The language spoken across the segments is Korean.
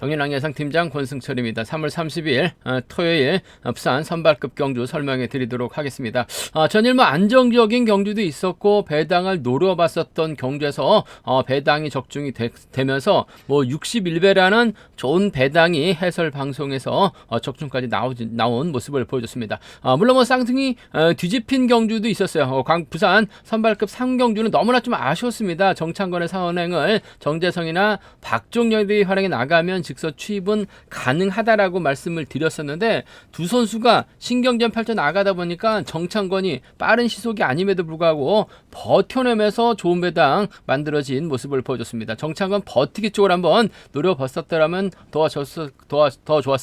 경인왕 예상팀장 권승철입니다. 3월 30일 토요일 부산 선발급 경주 설명해 드리도록 하겠습니다. 전일 안정적인 경주도 있었고 배당을 노려봤었던 경주에서 배당이 적중이 되면서 61배라는 좋은 배당이 해설 방송에서 적중까지 나온 모습을 보여줬습니다. 물론 쌍둥이 뒤집힌 경주도 있었어요. 부산 선발급 3경주는 너무나 좀 아쉬웠습니다. 정창권의 선행을 정재성이나 박종렬이 활약에 나가면 직선 취입은 가능하다라고 말씀을 드렸었는데 두 선수가 신경전 펼쳐 나가다 보니까 정창권이 빠른 시속이 아님에도 불구하고 버텨내면서 좋은 배당 만들어진 모습을 보여줬습니다. 정창권 버티기 쪽을 한번 노려봤었더라면 더 좋았을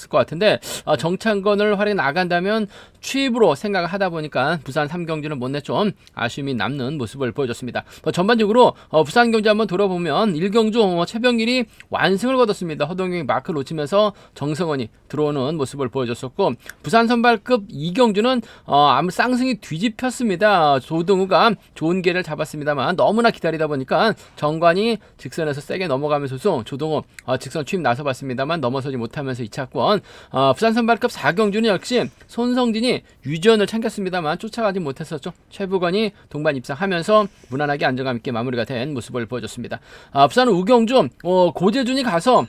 것 같은데 정창권을 활약에 나간다면 취입으로 생각을 하다 보니까 부산 3경주는 못내 좀 아쉬움이 남는 모습을 보여줬습니다. 전반적으로 부산 경주 한번 돌아보면 1경주 최병길이 완승을 거뒀습니다. 허동경이 마크 놓치면서 정성원이 들어오는 모습을 보여줬었고 부산 선발급 2경주는 아무 쌍승이 뒤집혔습니다. 조동우가 좋은 기회를 잡았습니다만 너무나 기다리다 보니까 정관이 직선에서 세게 넘어가면서 조동우 직선 취입 나서봤습니다만 넘어서지 못하면서 2차권 부산 선발급 4경주는 역시 손성진이 유전을 챙겼습니다만 쫓아가지 못했었죠. 최부건이 동반 입상하면서 무난하게 안정감 있게 마무리가 된 모습을 보여줬습니다. 부산 우경주 고재준이 가서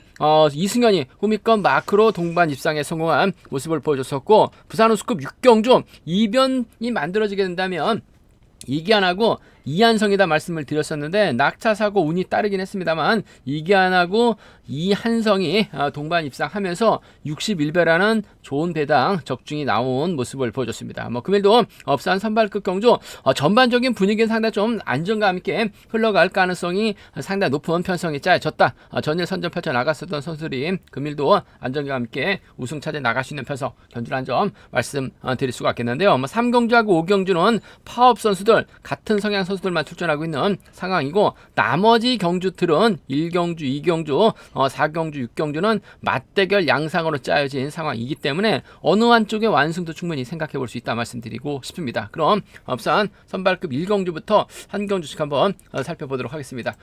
이승현이 후미권 마크로 동반 입상에 성공한 모습을 보여줬었고 부산 우수급 6경주 이변이 만들어지게 된다면 이기안하고 이한성이다 말씀을 드렸었는데 낙차 사고 운이 따르긴 했습니다만 이기안하고 이한성이 동반 입상하면서 61배라는 좋은 배당 적중이 나온 모습을 보여줬습니다. 금일도 부산 선발급 경주 전반적인 분위기는 상당히 좀 안정감 있게 흘러갈 가능성이 상당히 높은 편성이 짜여졌다. 전일 선전 펼쳐 나갔었던 선수들이 금일도 안정감 있게 우승 차지해 나갈 수 있는 편성 견주란 점 말씀드릴 수가 있겠는데요. 3경주하고 5경주는 파업 선수들 같은 성향 선수들만 출전하고 있는 상황이고 나머지 경주들은 1경주, 2경주, 4경주, 6경주는 맞대결 양상으로 짜여진 상황이기 때문에 어느 한쪽의 완승도 충분히 생각해 볼 수 있다 말씀드리고 싶습니다. 그럼 부산 선발급 1경주부터 한 경주씩 한번 살펴보도록 하겠습니다.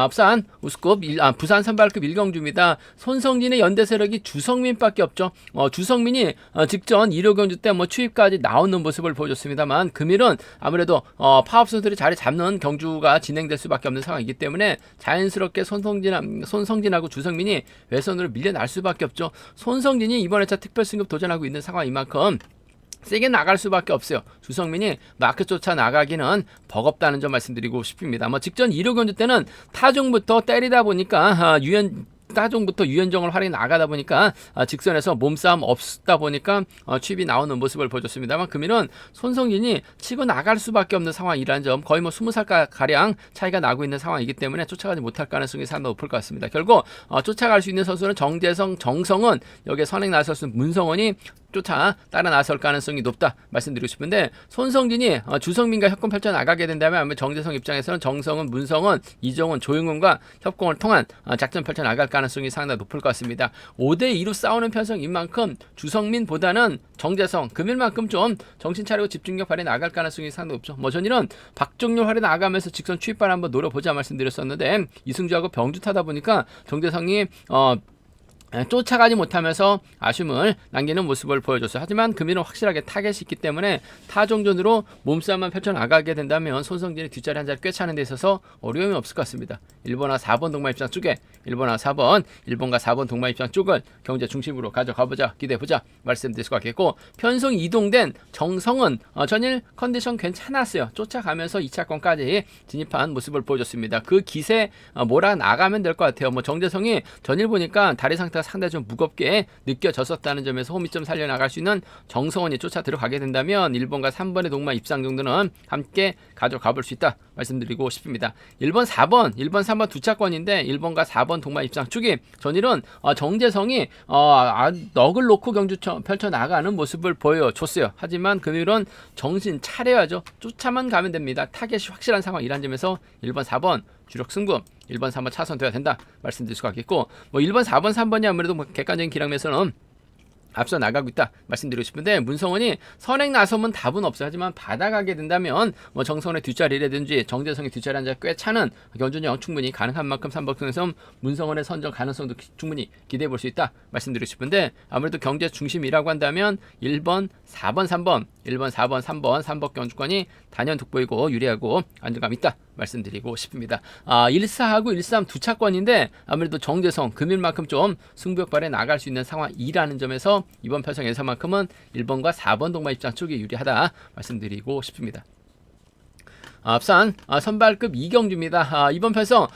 부산 우수급 부산 선발급 1경주입니다. 손성진의 연대 세력이 주성민밖에 없죠. 주성민이 직전 1호 경주 때 취입까지 나오는 모습을 보여줬습니다만 금일은 아무래도 파업 선수들이 자리 잡는 경주가 진행될 수밖에 없는 상황이기 때문에 자연스럽게 손성진하고 주성민이 외선으로 밀려날 수밖에 없죠. 손성진이 이번 회차 특별 승급 도전하고 있는 상황인 만큼 세게 나갈 수밖에 없어요. 주성민이 마크 쫓아 나가기는 버겁다는 점 말씀드리고 싶습니다. 직전 1호 경주 때는 타종부터 때리다 보니까 타종부터 유현정을 활용해 나가다 보니까 직선에서 몸싸움 없다 보니까 취입이 나오는 모습을 보여줬습니다만 금일은 손성진이 치고 나갈 수밖에 없는 상황이라는 점 거의 20살 가량 차이가 나고 있는 상황이기 때문에 쫓아가지 못할 가능성이 상당히 높을 것 같습니다. 결국 쫓아갈 수 있는 선수는 정재성, 정성은 여기에 선행 나섰을 문성원이 쫓아 따라 나설 가능성이 높다 말씀드리고 싶은데 손성진이 주성민과 협공 펼쳐 나가게 된다면 아마 정재성 입장에서는 정성은, 문성은, 이정훈, 조용훈과 협공을 통한 작전 펼쳐 나갈 가능성이 상당히 높을 것 같습니다. 5대2로 싸우는 편성인 만큼 주성민보다는 정재성 금일만큼 좀 정신 차리고 집중력 발휘 나갈 가능성이 상당히 높죠. 전일은 박종렬 활에 나가면서 직선 취입발 한번 노려보자 말씀드렸었는데 이승주하고 병주 타다 보니까 정재성이 쫓아가지 못하면서 아쉬움을 남기는 모습을 보여줬어요. 하지만 금일은 확실하게 타겟이 있기 때문에 타종전으로 몸싸움만 펼쳐나가게 된다면 손성진이 뒷자리 한 자리 꿰차는 데 있어서 어려움이 없을 것 같습니다. 1번과 4번 동반 입장 쪽에 1번과 4번 동반 입장 쪽을 경제 중심으로 가져가보자, 기대해보자 말씀드릴 수가 있겠고 편성 이동된 정성은 전일 컨디션 괜찮았어요. 쫓아가면서 2차권까지 진입한 모습을 보여줬습니다. 그 기세 몰아나가면 될 것 같아요. 정재성이 전일 보니까 다리 상태가 상당히 좀 무겁게 느껴졌었다는 점에서 홈이 좀 살려나갈 수 있는 정성원이 쫓아 들어가게 된다면 1번과 3번의 동반 입상 정도는 함께 가져가 볼 수 있다 말씀드리고 싶습니다. 1번, 3번 두 차권인데 1번과 4번 동반 입상 쪽이 전일은 정재성이 넋을 놓고 경주 펼쳐 나가는 모습을 보여줬어요. 하지만 금일은 정신 차려야죠. 쫓아만 가면 됩니다. 타겟이 확실한 상황이란 점에서 1번, 4번 주력 승부 1번, 3번 차선돼야 된다 말씀드릴 수가 있겠고 1번, 4번, 3번이 아무래도 객관적인 기량에서는 앞서 나가고 있다 말씀드리고 싶은데, 문성원이 선행 나서면 답은 없어. 하지만 받아가게 된다면 뭐 정성원의 뒷자리라든지 정재성의 뒷자리 한 자 꽤 차는 견준형 충분히 가능한 만큼 삼박승에서 문성원의 선정 가능성도 충분히 기대해 볼 수 있다 말씀드리고 싶은데, 아무래도 경제 중심이라고 한다면 1번, 4번, 3번, 1번, 4번, 3번, 3번 경주권이 단연 돋보이고 유리하고 안정감 있다 말씀드리고 싶습니다. 1사하고 1, 3 두 차권인데 아무래도 정재성 금일만큼 좀 승부욕발에 나갈 수 있는 상황이라는 점에서 이번 편성 예상만큼은 1번과 4번 동반 입장 쪽이 유리하다 말씀드리고 싶습니다. 앞선 선발급 이경주입니다. 이번 편성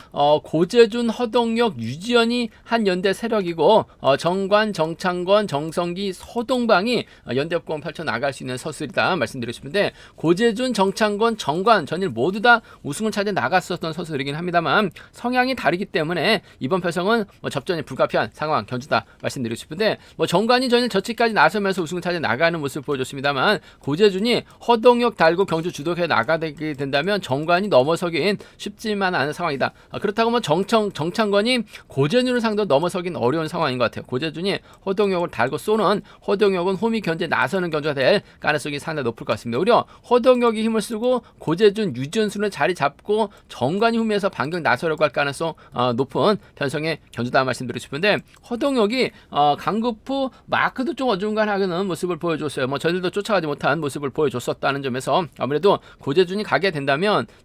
고재준, 허동혁, 유지연이 한 연대 세력이고, 정관, 정창권, 정성기, 서동방이 연대 협공 펼쳐나갈 수 있는 서술이다 말씀드리고 싶은데, 고재준, 정창권, 정관 전일 모두 다 우승을 차지해 나갔었던 서술이긴 합니다만 성향이 다르기 때문에 이번 편성은 접전이 불가피한 상황 견주다 말씀드리고 싶은데, 정관이 전일 저치까지 나서면서 우승을 차지해 나가는 모습을 보여줬습니다만, 고재준이 허동혁 달고 경주 주도해 나가게 된다면 정관이 넘어서긴 쉽지만 않은 상황이다. 그렇다고 정창권이 고재준을 상대로 넘어서긴 어려운 상황인 것 같아요. 고재준이 허동혁을 달고 쏘는, 허동혁은 홈이 견제 나서는 견주가 될 가능성이 상당히 높을 것 같습니다. 오히려 허동혁이 힘을 쓰고 고재준, 유준수는 자리 잡고 정관이 홈에서 반격 나서려고 할 가능성 높은 편성의 견주다 말씀드리고 싶은데, 허동혁이 강급 후 마크도 좀 어중간하는 모습을 보여줬어요. 전일도 쫓아가지 못한 모습을 보여줬었다는 점에서 아무래도 고재준이 가게 된다면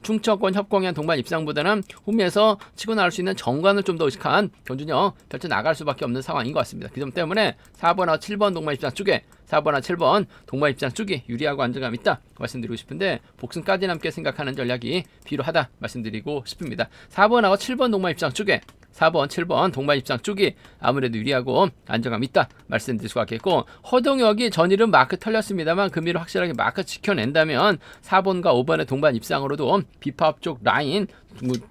충청권 협공현 동반 입상보다는 홈에서 치고 나올 수 있는 정관을 좀 더 의식한 경준형 펼쳐 나갈 수밖에 없는 상황인 것 같습니다. 그 점 때문에 4번하고 7번 동반 입상 쪽에 4번과 7번 동반 입장 쪽이 유리하고 안정감 있다 말씀드리고 싶은데, 복승까지 남게 생각하는 전략이 필요하다 말씀드리고 싶습니다. 4번하고 7번 동반 입장 쪽에 4번, 7번 동반 입장 쪽이 아무래도 유리하고 안정감 있다 말씀드릴 수가 있겠고, 허동혁이 전일은 마크 털렸습니다만 금일을 확실하게 마크 지켜낸다면 4번과 5번의 동반 입상으로도 비파업 쪽 라인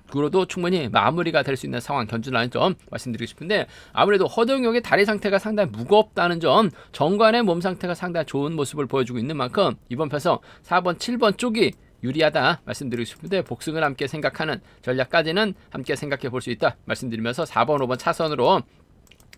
그로도 충분히 마무리가 될 수 있는 상황 견주라는 점 말씀드리고 싶은데, 아무래도 허동혁의 다리 상태가 상당히 무겁다는 점, 정관의 몸 상태가 상당히 좋은 모습을 보여주고 있는 만큼 이번 편성 4번, 7번 쪽이 유리하다 말씀드리고 싶은데, 복승을 함께 생각하는 전략까지는 함께 생각해 볼 수 있다 말씀드리면서 4번, 5번 차선으로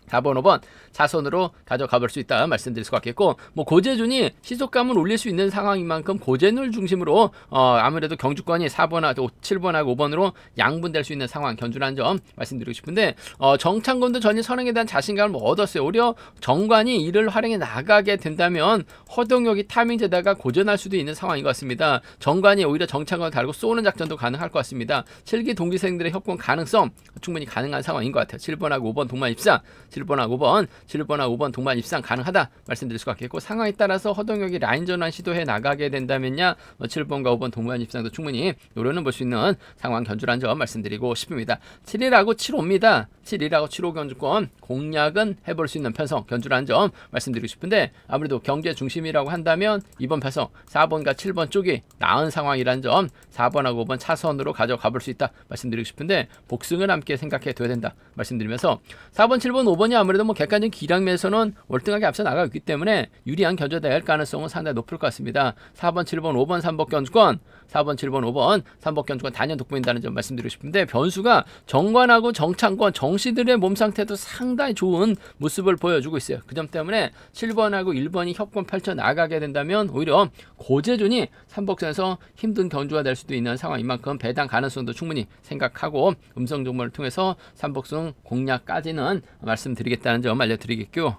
4번, 5번 차선으로 가져가 볼 수 있다 말씀드릴 수가 있겠고, 고재준이 시속감을 올릴 수 있는 상황인 만큼 고재준을 중심으로 아무래도 경주권이 4번하고 7번하고 5번으로 양분될 수 있는 상황 견주라는 점 말씀드리고 싶은데, 정창권도 전일 선행에 대한 자신감을 얻었어요. 오히려 정관이 이를 활용해 나가게 된다면 허동혁이 타이밍제다가 고전할 수도 있는 상황인 것 같습니다. 정관이 오히려 정창권을 달고 쏘는 작전도 가능할 것 같습니다. 7기 동기생들의 협공 가능성 충분히 가능한 상황인 것 같아요. 7번하고 5번 동반 입상, 7번하고 5번 동반 입상 가능하다 말씀드릴 수가 있겠고, 상황에 따라서 허동혁이 라인 전환 시도해 나가게 된다면야 7번과 5번 동반 입상도 충분히 노려는 볼 수 있는 상황 견주라는 점 말씀드리고 싶습니다. 7일하고 7호입니다. 7일하고 7호 견주권 공략은 해볼 수 있는 편성 견주라는 점 말씀드리고 싶은데, 아무래도 경제 중심이라고 한다면 이번 편성 4번과 7번 쪽이 나은 상황이라는 점, 4번하고 5번 차선으로 가져가 볼 수 있다 말씀드리고 싶은데, 복승을 함께 생각해 둬야 된다 말씀드리면서 4번, 7번, 5번이 아무래도 객관적인 기량면에서는 월등하게 앞서 나가고 있기 때문에 유리한 견주될 가능성은 상당히 높을 것 같습니다. 4번, 7번, 5번, 3번 견주권 4번, 7번, 5번, 3번 견주권 단연 돋보인다는 점 말씀드리고 싶은데, 변수가 정관하고 정창권, 정씨들의 몸 상태도 상당히 좋은 모습을 보여주고 있어요. 그 점 때문에 7번하고 1번이 협권 펼쳐 나가게 된다면 오히려 고재준이 3복선에서 힘든 견주가 될 수도 있는 상황인 만큼 배당 가능성도 충분히 생각하고 음성 정보를 통해서 3복선 공략까지는 말씀드리겠다는 점 알려드리겠고요.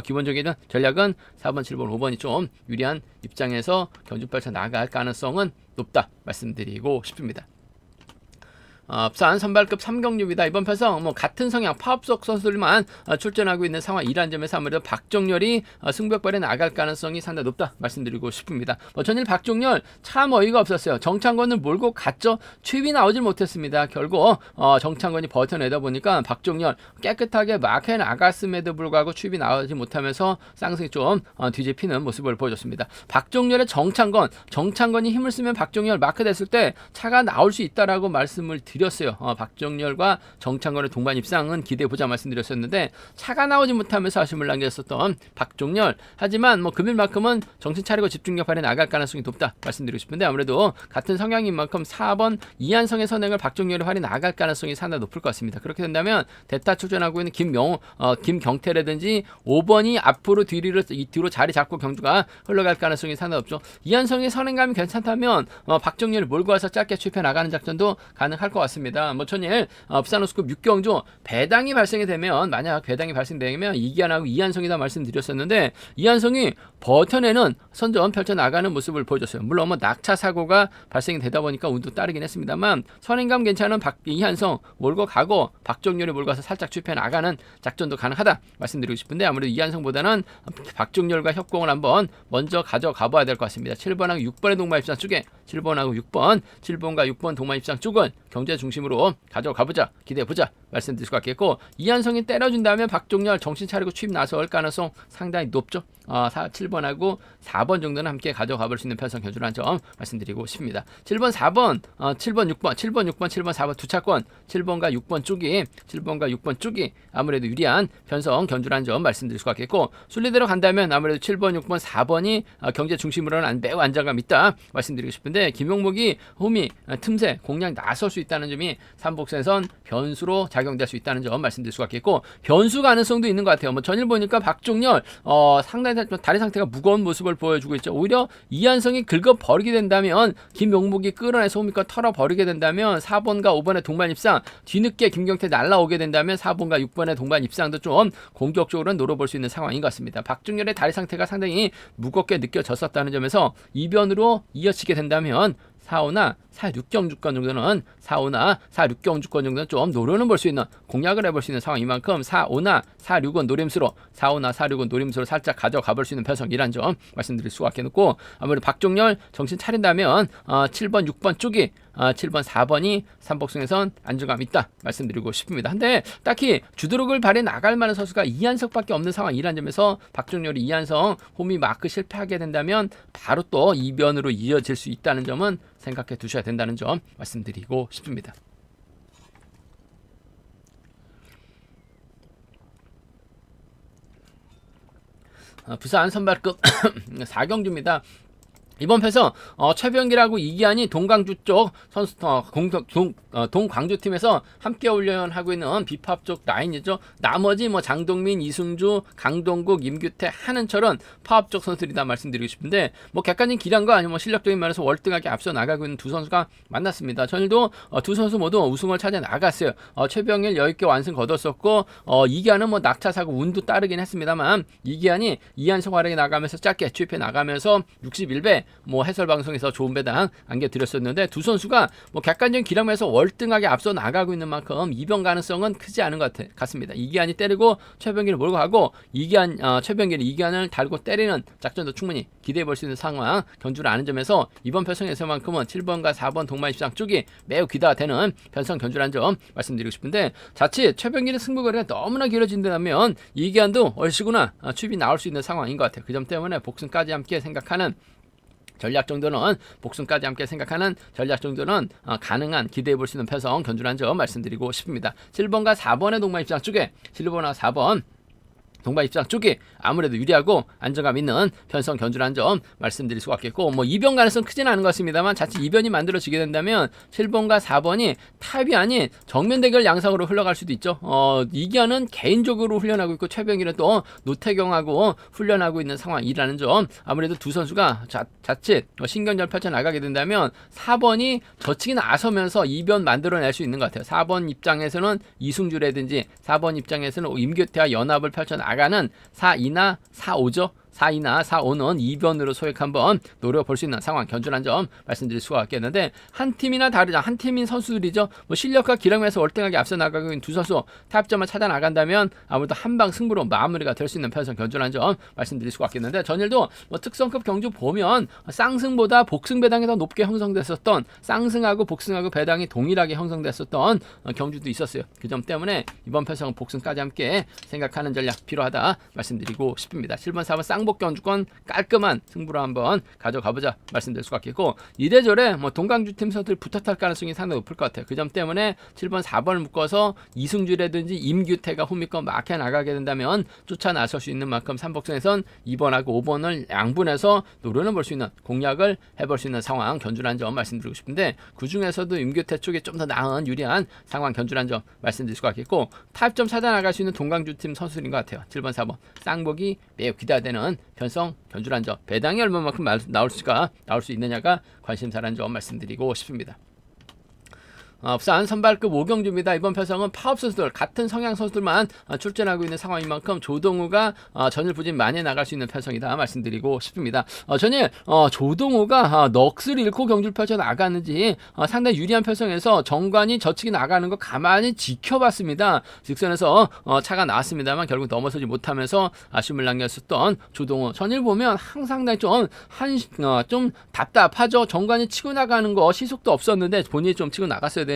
기본적인 전략은 4번, 7번, 5번이 좀 유리한 입장에서 견주 펼쳐 나갈 가능성은 높다 말씀드리고 싶습니다. 부산 선발급 3경주입니다. 이번 편성 같은 성향 파업석 선수들만 출전하고 있는 상황이란 점에서 아무래도 박종렬이 승부욕발에 나갈 가능성이 상당히 높다 말씀드리고 싶습니다. 전일 박종렬 참 어이가 없었어요. 정창권을 몰고 갔죠. 추입이 나오질 못했습니다. 결국 정창권이 버텨내다 보니까 박종렬 깨끗하게 막해 나갔음에도 불구하고 추입이 나오지 못하면서 쌍승이 좀 뒤집히는 모습을 보여줬습니다. 박종렬의 정창권이 힘을 쓰면 박종렬 마크 됐을 때 차가 나올 수 있다라고 말씀을 말씀드렸어요. 박정열과 정창건의 동반 입상은 기대해보자 말씀드렸었는데 차가 나오지 못하면서 아쉬움을 남겼었던 박종열. 하지만 뭐 금일만큼은 정신 차리고 집중력 발휘 나갈 가능성이 높다 말씀드리고 싶은데 아무래도 같은 성향인 만큼 4번 이한성의 선행을 박종열이 발휘 나갈 가능성이 상당히 높을 것 같습니다. 그렇게 된다면 대타 출전하고 있는 김경태라든지 5번이 앞으로 뒤로 자리 잡고 경주가 흘러갈 가능성이 상당히 높죠. 이한성의 선행감이 괜찮다면 박정열을 몰고 와서 짧게 추입해 나가는 작전도 가능할 것 같습니다. 뭐 전일 부산호수급 6경주 배당이 발생이 되면 만약 배당이 발생되면 이기한하고 이한성이다 말씀드렸었는데 이한성이 버텨내는 선전 펼쳐 나가는 모습을 보여줬어요. 물론 뭐 낙차 사고가 발생이 되다 보니까 운도 따르긴 했습니다만 선행감 괜찮은 이한성 몰고 가고 박정열이 몰고 가서 살짝 추입해 나가는 작전도 가능하다 말씀드리고 싶은데 아무래도 이한성보다는 박정열과 협공을 한번 먼저 가져가 봐야 될 것 같습니다. 7번하고 6번의 동반 입상 쪽에 7번하고 6번, 7번과 6번 동반 입상 쪽은 경제 중심으로 가져가보자, 기대해보자 말씀드릴 수 있겠고 이한성이 때려준다면 박종열 정신 차리고 취임 나설 가능성 상당히 높죠. 7번하고 4번 정도는 함께 가져가 볼 수 있는 편성 견주라는 점 말씀드리고 싶습니다. 7번, 4번, 7번, 6번, 7번, 6번, 7번, 4번 두 차권 7번과 6번 쪽이 아무래도 유리한 편성 견주라는 점 말씀드릴 수 있겠고 순리대로 간다면 아무래도 7번, 6번, 4번이 경제 중심으로는 매우 안정감 있다 말씀드리고 싶은데 김용목이 홈이 틈새 공략 나설 수 있다는 점이 삼복선선 변수로 작용될 수 있다는 점 말씀드릴 수가 있겠고 변수 가능성도 있는 것 같아요. 뭐 전일 보니까 박종열 상당히 다리 상태가 무거운 모습을 보여주고 있죠. 오히려 이한성이 긁어버리게 된다면 김용목이 끌어내서 홈이과 털어버리게 된다면 4번과 5번의 동반 입상 뒤늦게 김경태 날라오게 된다면 4번과 6번의 동반 입상도 좀 공격적으로 노려볼 수 있는 상황인 것 같습니다. 박종열의 다리 상태가 상당히 무겁게 느껴졌었다는 점에서 이변으로 이어지게 된다면 4호나 4,6경주권 정도는 4호나 4,6경주권 정도는 좀 노려는 볼 수 있는 공략을 해볼 수 있는 상황인 만큼 4호나 4,6은 노림수로 4호나 4,6은 노림수로 살짝 가져가 볼 수 있는 편성이란 점 말씀드릴 수가 있겠고 아무래도 박종열 정신 차린다면 7번 6번 쪽이 7번 4번이 삼복승에선 안정감 있다 말씀드리고 싶습니다. 근데 딱히 주도력을 발휘해 나갈 만한 선수가 이한석밖에 없는 상황이란 점에서 박종열이 이한석 홈이 마크 실패하게 된다면 바로 또 이변으로 이어질 수 있다는 점은 생각해 두셔야 된다는 점 말씀드리고 싶습니다. 부산 선발급 4경주입니다. 이번 편에서 최병길하고 이기한이 동광주 쪽 선수 동광주 팀에서 함께 훈련하고 있는 비팝 쪽 라인이죠. 나머지 뭐 장동민, 이승주, 강동국, 임규태, 한은철은 파업 쪽 선수들이다 말씀드리고 싶은데 뭐 객관적인 기량과 아니면 뭐 실력적인 면에서 월등하게 앞서 나가고 있는 두 선수가 만났습니다. 전일도 두 선수 모두 우승을 찾아 나갔어요. 최병길 여유있게 완승 거뒀었고 이기한은 뭐 낙차 사고 운도 따르긴 했습니다만 이기한이 이한성 활약에 나가면서 짧게 추입해 나가면서 61배 뭐 해설 방송에서 좋은 배당 안겨드렸었는데 두 선수가 뭐 객관적인 기량에서 월등하게 앞서 나가고 있는 만큼 이변 가능성은 크지 않은 것 같습니다. 이기한이 때리고 최병길을 몰고 가고 최병길이 이기한을 달고 때리는 작전도 충분히 기대해 볼 수 있는 상황 견주를 아는 점에서 이번 편성에서만큼은 7번과 4번 동반 입상 쪽이 매우 기대가 되는 편성 견주라는 점 말씀드리고 싶은데 자칫 최병길의 승부거리가 너무나 길어진다면 이기한도 얼씨구나 추입이 나올 수 있는 상황인 것 같아요. 그 점 때문에 복승까지 함께 생각하는 전략 정도는 복승까지 함께 생각하는 전략 정도는 가능한 기대해 볼 수 있는 편성 견주라는 점 말씀드리고 싶습니다. 7번과 4번의 동반 입장 쪽에 7번과 4번 동반 입장 쪽이 아무래도 유리하고 안정감 있는 편성 견주라는 점 말씀드릴 수가 있겠고 뭐 이변 가능성 크지는 않은 것 같습니다만 자칫 이변이 만들어지게 된다면 7번과 4번이 탑이 아닌 정면 대결 양상으로 흘러갈 수도 있죠. 이기한은 개인적으로 훈련하고 있고 최병길은 또 노태경하고 훈련하고 있는 상황이라는 점 아무래도 두 선수가 자칫 신경전 펼쳐 나가게 된다면 4번이 저치기 나서면서 이변 만들어낼 수 있는 것 같아요. 4번 입장에서는 이승주라든지 4번 입장에서는 임규태와 연합을 펼쳐 나가는 4-2나 4-5죠. 4-2나 4-5는 이변으로 소액 한번 노려볼 수 있는 상황 견주란 점 말씀드릴 수가 있겠는데 한 팀이나 다르자 한 팀인 선수들이죠. 뭐 실력과 기량에서 월등하게 앞서 나가고 있는 두 선수 타협점을 찾아 나간다면 아무래도 한방 승부로 마무리가 될 수 있는 편성 견주란 점 말씀드릴 수가 있겠는데 전일도 뭐 특성급 경주 보면 쌍승보다 복승 배당이 더 높게 형성됐었던 쌍승하고 복승하고 배당이 동일하게 형성됐었던 경주도 있었어요. 그 점 때문에 이번 편성은 복승까지 함께 생각하는 전략 필요하다 말씀드리고 싶습니다. 7번 4번 쌍 쌍복 경주권 깔끔한 승부로 한번 가져가보자 말씀드릴 수가 있겠고, 이래저래 뭐 동강주팀 선수들 붙어탈 가능성이 상당히 높을 것 같아요. 그 점 때문에 7번 4번을 묶어서 이승주라든지 임규태가 후미권 막혀 나가게 된다면 쫓아 나설 수 있는 만큼 삼복선에선 2번하고 5번을 양분해서 노려는 볼 수 있는 공략을 해볼 수 있는 상황 견주란 점 말씀드리고 싶은데, 그 중에서도 임규태 쪽에 좀 더 나은 유리한 상황 견주란 점 말씀드릴 수가 있겠고, 타입점 찾아 나갈 수 있는 동강주팀 선수들인 것 같아요. 7번 4번 쌍복이 매우 기대되는 편성 견주란 점, 배당이 얼마만큼 나올 수 있느냐가 관심사란 점 말씀드리고 싶습니다. 부산 선발급 5경주입니다. 이번 편성은 파업 선수들, 같은 성향 선수들만 출전하고 있는 상황인 만큼 조동우가 전일 부진 많이 나갈 수 있는 편성이다 말씀드리고 싶습니다. 전일 조동우가 넋을 잃고 경주를 펼쳐 나갔는지 상당히 유리한 편성에서 정관이 저측이 나가는 거 가만히 지켜봤습니다. 직선에서 차가 나왔습니다만 결국 넘어서지 못하면서 아쉬움을 남겼었던 조동우, 전일 보면 항상 좀 답답하죠. 정관이 치고 나가는 거 시속도 없었는데 본인이 좀 치고 나갔어야 되는데,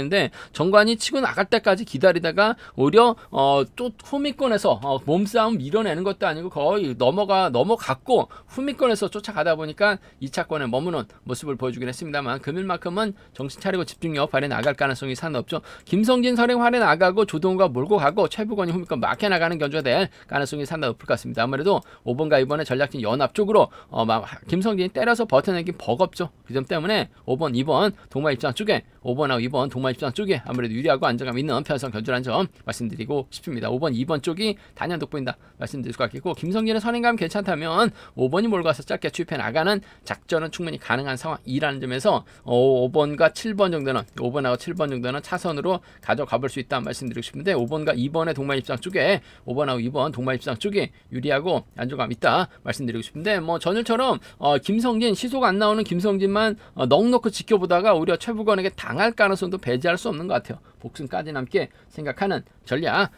정관이 치고 나갈 때까지 기다리다가 오히려 또 후미권에서 몸싸움 밀어내는 것도 아니고 거의 넘어갔고 후미권에서 쫓아가다 보니까 2차권에 머무는 모습을 보여주긴 했습니다만, 금일만큼은 정신 차리고 집중력 발휘 나갈 가능성이 상당히 없죠. 김성진 선행 활에 나가고 조동우가 몰고 가고 최부건이 후미권 막혀 나가는 견주가 될 가능성이 상당히 높을 것 같습니다. 아무래도 5번과 2번의 전략진 연합 쪽으로 김성진이 때려서 버텨내긴 버겁죠. 그 점 때문에 5번, 2번 동마 입장 쪽에 5번하고 2번 동마 입장 쪽에 아무래도 유리하고 안정감 있는 편성 견주라는 점 말씀드리고 싶습니다. 5번, 2번 쪽이 단연 돋보인다 말씀드릴 수가 있겠고, 김성진의 선행감 괜찮다면 5번이 몰고 가서 짧게 추입해 나가는 작전은 충분히 가능한 상황이라는 점에서 5번과 7번 정도는 5번하고 7번 정도는 차선으로 가져가 볼 수 있다 말씀드리고 싶은데, 5번과 2번의 동마 입장 쪽에 5번하고 2번 동마 입장 쪽이 유리하고 안정감 있다 말씀드리고 싶은데, 뭐 전일처럼 김성진 시속 안 나오는 김성진만 넉넉히 지켜보다가 오히려 최부건에게 당할 가능성도 배제할 수 없는 것 같아요. 복승까지 남게 생각하는 전략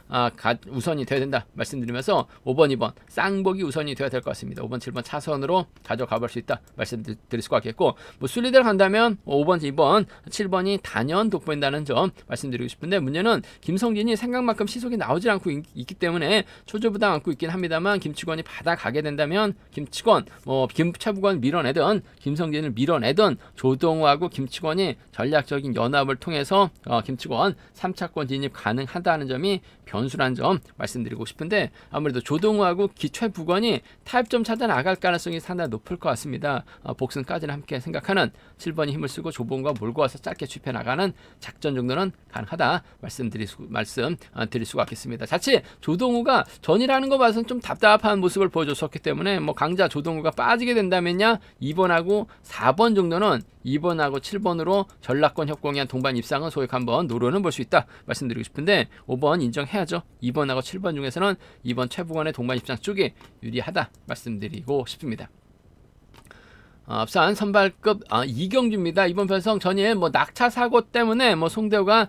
우선이 되어야 된다 말씀드리면서 5번, 2번 쌍복이 우선이 되어야 될 것 같습니다. 5번, 7번 차선으로 가져가 볼 수 있다 말씀드릴 수가 있겠고, 뭐 순리대로 간다면 5번, 2번, 7번이 단연 돋보인다는 점 말씀드리고 싶은데, 문제는 김성진이 생각만큼 시속이 나오지 않고 있기 때문에 초조부담 안고 있긴 합니다만, 김치권이 받아가게 된다면 김치권, 김차부건 밀어내든 김성진을 밀어내든 조동우하고 김치권이 전략적인 연합을 통해서 김치권 3차권 진입 가능하다는 점이 변수라는 점 말씀드리고 싶은데, 아무래도 조동우하고 최부건이 타입점 찾아 나갈 가능성이 상당히 높을 것 같습니다. 복승까지는 함께 생각하는 7번이 힘을 쓰고 조봉과 몰고 와서 짧게 추입해 나가는 작전 정도는 가능하다 말씀드릴 수가 있겠습니다. 자칫 조동우가 전이라는 거 봐서는 좀 답답한 모습을 보여줬었기 때문에 강자 조동우가 빠지게 된다면야 2번하고 4번 정도는 2번하고 7번으로 전락권 협공한 동반 입상은 소액 한번 노려는 볼 수 있다 말씀드리고 싶은데, 5번 인정해야죠. 2번하고 7번 중에서는 2번 최부건의 동반 입상 쪽이 유리하다 말씀드리고 싶습니다. 부산 선발급 2경주입니다. 이번 편성 전일 낙차 사고 때문에 송대호가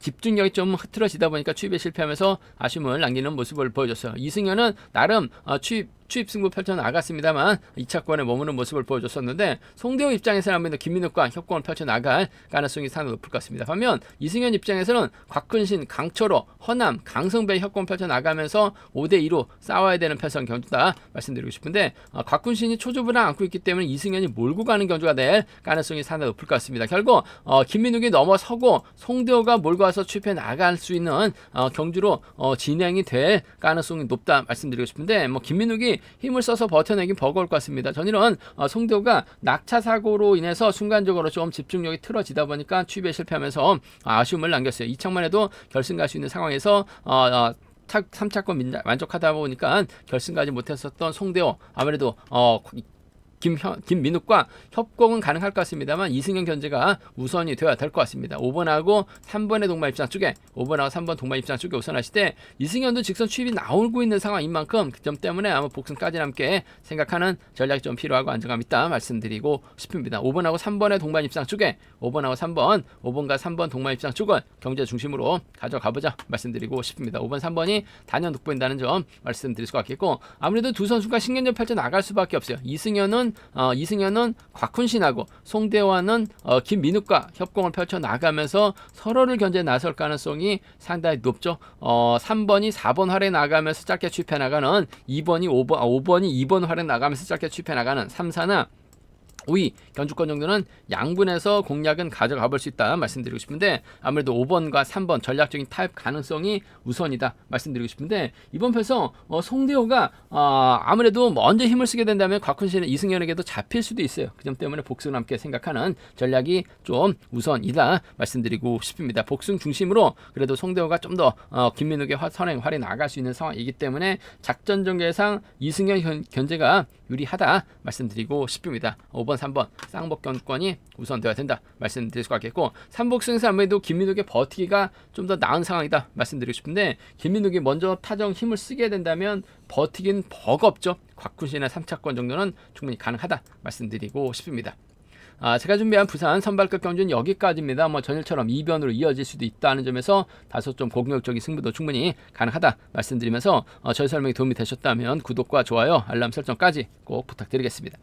집중력이 좀 흐트러지다 보니까 추입에 실패하면서 아쉬움을 남기는 모습을 보여줬어요. 이승현은 나름 추입 승부 펼쳐 나갔습니다만 2차권에 머무는 모습을 보여줬었는데, 송대호 입장에서는 아무래도 김민욱과 협공을 펼쳐 나갈 가능성이 상당히 높을 것 같습니다. 반면 이승현 입장에서는 곽근신, 강철호, 허남, 강성배 협공을 펼쳐 나가면서 5대2로 싸워야 되는 편성 경주다 말씀드리고 싶은데, 곽근신이 초조부를 안고 있기 때문에 이승현이 몰고 가는 경주가 될 가능성이 상당히 높을 것 같습니다. 결국 김민욱이 넘어서고 송대호가 몰고 와서 추입해 나갈 수 있는 경주로 진행이 될 가능성이 높다 말씀드리고 싶은데, 김민욱이 힘을 써서 버텨내긴 버거울 것 같습니다. 전일은 송대호가 낙차 사고로 인해서 순간적으로 좀 집중력이 틀어지다 보니까 추입에 실패하면서 아쉬움을 남겼어요. 이창만 해도 결승 갈 수 있는 상황에서 3차권 만족하다 보니까 결승 가지 못했었던 송대호, 아무래도 김민욱과 협공은 가능할 것 같습니다만 이승현 견제가 우선이 되어야 될 것 같습니다. 5번하고 3번의 동반 입장 쪽에 5번하고 3번 동반 입장 쪽에 우선하실 때, 이승현도 직선 추입이 나오고 있는 상황인 만큼 그 점 때문에 아마 복승까지 함께 생각하는 전략이 좀 필요하고 안정감 있다 말씀드리고 싶습니다. 5번하고 3번의 동반 입장 쪽에 5번하고 3번, 5번과 3번 동반 입장 쪽을 경제 중심으로 가져가보자 말씀드리고 싶습니다. 5번, 3번이 단연 돋보인다는 점 말씀드릴 수가 있겠고, 아무래도 두 선수가 신경전 펼쳐 나갈 수밖에 없어요. 이승현은 경우는 이승현은 곽훈신하고 송대환은 김민욱과 협공을 펼쳐 나가면서 서로를 견제 나설 가능성이 상당히 높죠. 3번이 4번 활에 나가면서 짧게 취입해 나가는 5번이 2번 활에 나가면서 짧게 취입해 나가는 3, 4나 5위 경주권 정도는 양분해서 공략은 가져가 볼 수 있다 말씀드리고 싶은데, 아무래도 5번과 3번 전략적인 타협 가능성이 우선이다 말씀드리고 싶은데, 이번 패서 송대호가 아무래도 먼저 힘을 쓰게 된다면 곽훈신은 이승현에게도 잡힐 수도 있어요. 그 점 때문에 복승을 함께 생각하는 전략이 좀 우선이다 말씀드리고 싶습니다. 복승 중심으로 그래도 송대호가 좀 더 김민욱의 선행활이 나갈 수 있는 상황이기 때문에 작전 전개상 이승현 견제가 유리하다 말씀드리고 싶습니다. 5번, 3번 쌍복경권이 우선되어야 된다 말씀드릴 수가 있겠고, 삼복승에서 아무래도 김민욱의 버티기가 좀 더 나은 상황이다 말씀드리고 싶은데, 김민욱이 먼저 타정 힘을 쓰게 된다면 버티긴 버겁죠. 곽훈신의 3차권 정도는 충분히 가능하다 말씀드리고 싶습니다. 제가 준비한 부산 선발급 경주는 여기까지입니다. 전일처럼 2변으로 이어질 수도 있다는 점에서 다소 좀 공격적인 승부도 충분히 가능하다 말씀드리면서 저희 설명이 도움이 되셨다면 구독과 좋아요, 알람 설정까지 꼭 부탁드리겠습니다.